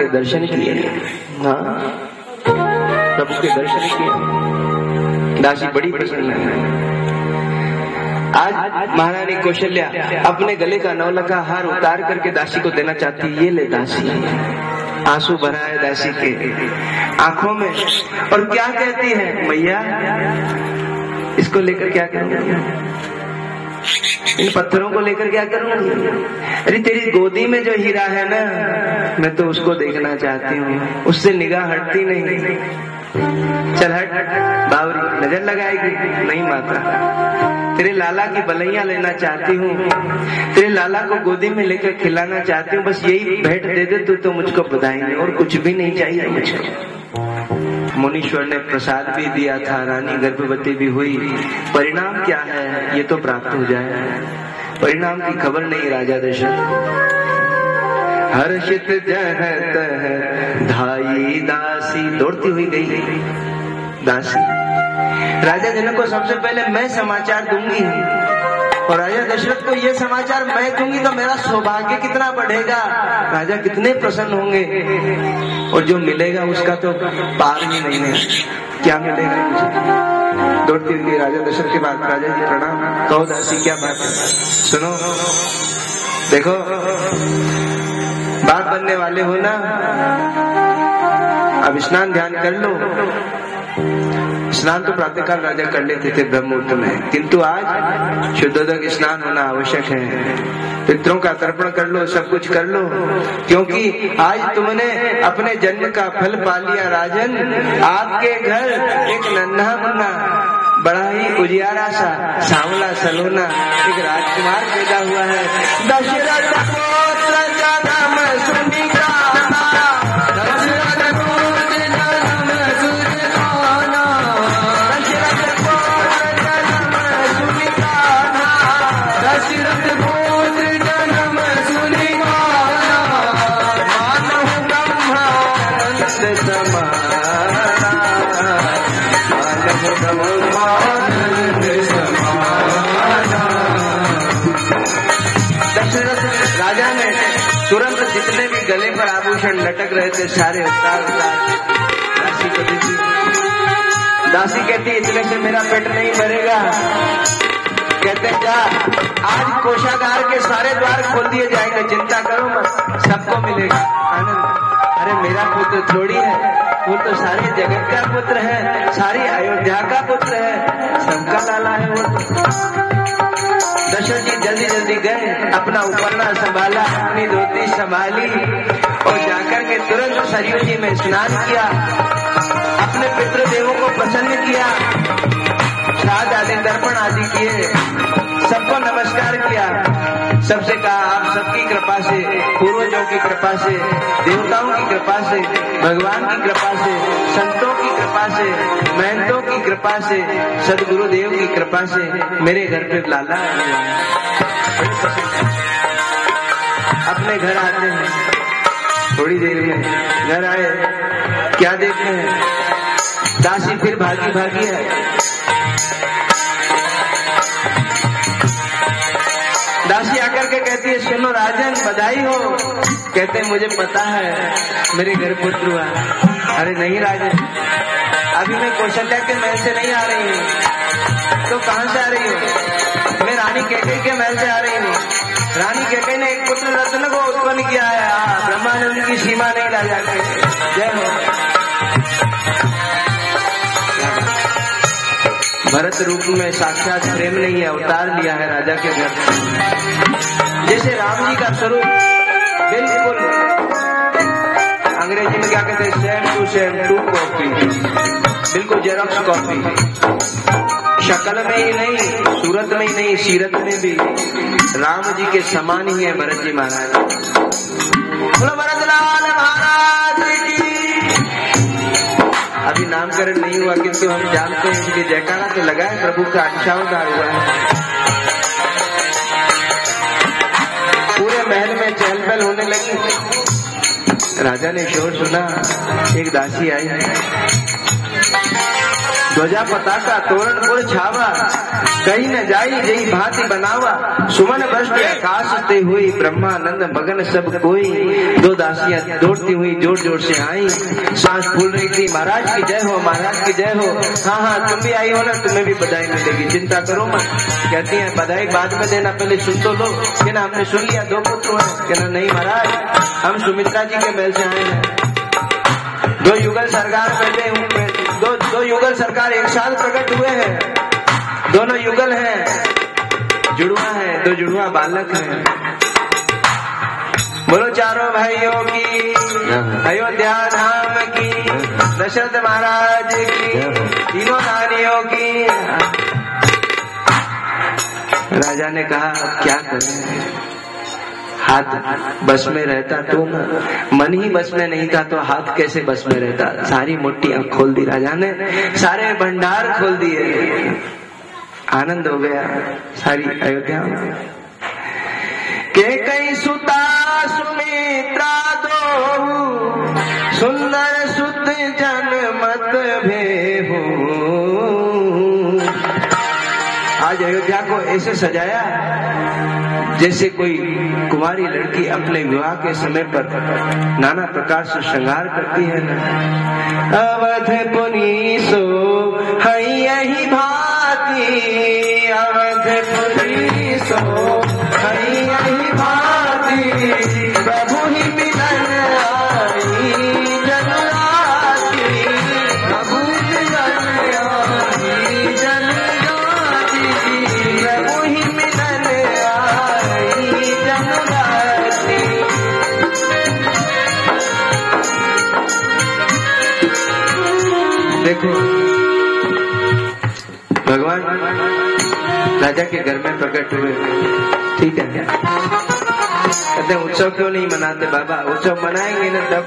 के दर्शन किए। हाँ, प्रभु के दर्शन किए। दासी बड़ी प्रसन्न है। आज महारानी कौशल्या अपने गले का नौलखा हार उतार करके दासी को देना चाहती है। ये ले दासी, आंसू भरा है दासी के आंखों में, और क्या कहती है, मैया इसको लेकर क्या करूंगी, इन पत्थरों को लेकर क्या करूंगी? अरे तेरी गोदी में जो हीरा है ना, मैं तो उसको देखना चाहती हूँ, उससे निगाह हटती नहीं। चल हट, बावरी नजर लगाएगी? नहीं माता, तेरे लाला की बलैया लेना चाहती हूँ, तेरे लाला को गोदी में लेकर खिलाना चाहती हूँ, बस यही भेंट दे दे तो मुझको बधाई नहीं, और कुछ भी नहीं चाहिए मुझको। मुनीश्वर ने प्रसाद भी दिया था, रानी गर्भवती भी हुई, परिणाम क्या है ये तो प्राप्त हो जाए। परिणाम की खबर नहीं राजा दशरथ। हर्षित जहत है धाई दासी, दौड़ती हुई गई दासी। राजा जनक को सबसे पहले मैं समाचार दूंगी, और राजा दशरथ को ये समाचार मैं दूंगी तो मेरा सौभाग्य कितना बढ़ेगा, राजा कितने प्रसन्न होंगे, और जो मिलेगा उसका तो पार ही नहीं है। क्या मिलेगा मुझे? दौड़ती हुई राजा दशरथ के बाद, राजा जी प्रणाम। कहो दासी क्या बात है? सुनो, देखो बाप बनने वाले हो ना, अब स्नान ध्यान कर लो। स्नान तो प्रातःकाल राजा कर लेते थे ब्रह्म मुहूर्त में, किंतु आज शुद्धोदक स्नान होना आवश्यक है। पितरों का तर्पण कर लो, सब कुछ कर लो, क्योंकि आज तुमने अपने जन्म का फल पा लिया राजन। आपके घर एक नन्हा मुन्ना, बड़ा ही उजियारा सा सांवला सलोना एक राजकुमार पैदा हुआ है। दशरथ पुत्र जन्म सुनिका, दशरथ पुत्र जन्म सुनिकाना, दशरथ पुत्र जन्म सुनिकाना, दशरथ पुत्र जन्म सुनिकाना, मानव ब्रह्मानंद समाना, मानव ब्रह्मानंद समाना। दशरथ राजा ने तुरंत जितने भी गले पर आभूषण लटक रहे थे सारे उतार दासी को दी। दासी कहती इतने से मेरा पेट नहीं भरेगा। कहते जा, आज कोषागार के सारे द्वार खोल दिए जाएंगे, चिंता करो मत, सबको मिलेगा आनंद। अरे मेरा पुत्र थोड़ी है, वो तो सारे जगत का पुत्र है, सारी अयोध्या का पुत्र है, सबका लाला है वो। दशरथ जी जल्दी जल्दी गए, अपना उपरना संभाला, अपनी धोती संभाली, और जाकर के तुरंत सरयू जी में स्नान किया, अपने पितृदेवों को प्रसन्न किया, श्राद्ध आदि तर्पण आदि किए, सबको नमस्कार किया, सबसे कहा आप सबकी कृपा से, पूर्वजों की कृपा से, देवताओं की कृपा से, भगवान की कृपा से, संतों की कृपा से, महंतों की कृपा से, सदगुरुदेव की कृपा से मेरे घर पे लाला अपने घर आते हैं। थोड़ी देर में घर आए, क्या देखते हैं, दासी फिर भागी भागी है। दासी आकर के कहती है सुनो राजन बधाई हो। कहते हैं मुझे पता है मेरे घर पुत्र हुआ। अरे नहीं राजन, अभी मैं कौशल्या के महल से नहीं आ रही हूँ। तो कहाँ से आ रही हूँ? मैं रानी कैकेयी के महल से आ रही हूँ। रानी कैकेयी ने एक पुत्र रत्न को उत्पन्न किया है। ब्रह्मानंद की सीमा नहीं राजा के। जय हो। भरत रूप में साक्षात प्रेम नहीं है, अवतार लिया है राजा के घर। जैसे राम जी का स्वरूप बिल्कुल अंग्रेजी में क्या कहते हैं, सेम टू कॉपी, बिल्कुल जेरॉक्स कॉपी। शक्ल में ही नहीं, सूरत में ही नहीं, सीरत में भी राम जी के समान ही है भरत जी महाराज। बोलो भरतलाल महाराज की। अभी नामकरण नहीं हुआ किंतु हम जानते हैं इसलिए जयकारा तो लगा है, प्रभु का अंशावतार हुआ है। पूरे महल में चहल पहल होने लगी। राजा ने शोर सुना, एक दासी आई, ध्वजा पताका तोरण पुर छावा, कहीं न जाई जई भांति बनावा। सुमन वृष्टि आकाश ते हुई, ब्रह्मानंद मगन सब कोई। दो दासियां दौड़ती हुई जोर जोर से आई, सांस फूल रही थी, महाराज की जय हो, महाराज की जय हो। हाँ हाँ तुम भी आई हो ना, तुम्हें भी बधाई मिलेगी, चिंता करो मत। कहती है बधाई बाद में देना, पहले सुन तो लो। कि ना हमने सुन लिया, 2 पुत्र हैं। कहना नहीं महाराज, हम सुमित्रा जी के महल से आए हैं। 2 युगल सरकार पहले दो युगल सरकार एक साथ प्रकट हुए हैं। दोनों युगल हैं, जुड़वा है, 2 जुड़वा बालक हैं। बोलो चारों भाइयों की, अयोध्या धाम की, दशरथ महाराज की, तीनों रानियों की। राजा ने कहा अब क्या करें, हाथ बस में रहता तो ना, मन ही बस में नहीं था तो हाथ कैसे बस में रहता। सारी मुट्ठियां खोल दी राजा ने, सारे भंडार खोल दिए। आनंद हो गया सारी अयोध्या में। के कई सुता सुमित्रा दो, सुंदर सुत जनमत भेहू। आज अयोध्या को ऐसे सजाया जैसे कोई कुमारी लड़की अपने विवाह के समय पर नाना प्रकार से श्रृंगार करती है ना। अवधपुरी सो है यही भांति, अवधपुरी सो है यही भांति। प्रभु ही मिलन आई जनुराती, प्रभु मिलन आई जनुराती, प्रभु ही मिलन आई जनुराती। देखो भगवान राजा के घर में प्रकट हुए, ठीक है। कहते उत्सव क्यों नहीं मनाते बाबा, उत्सव मनाएंगे ना तब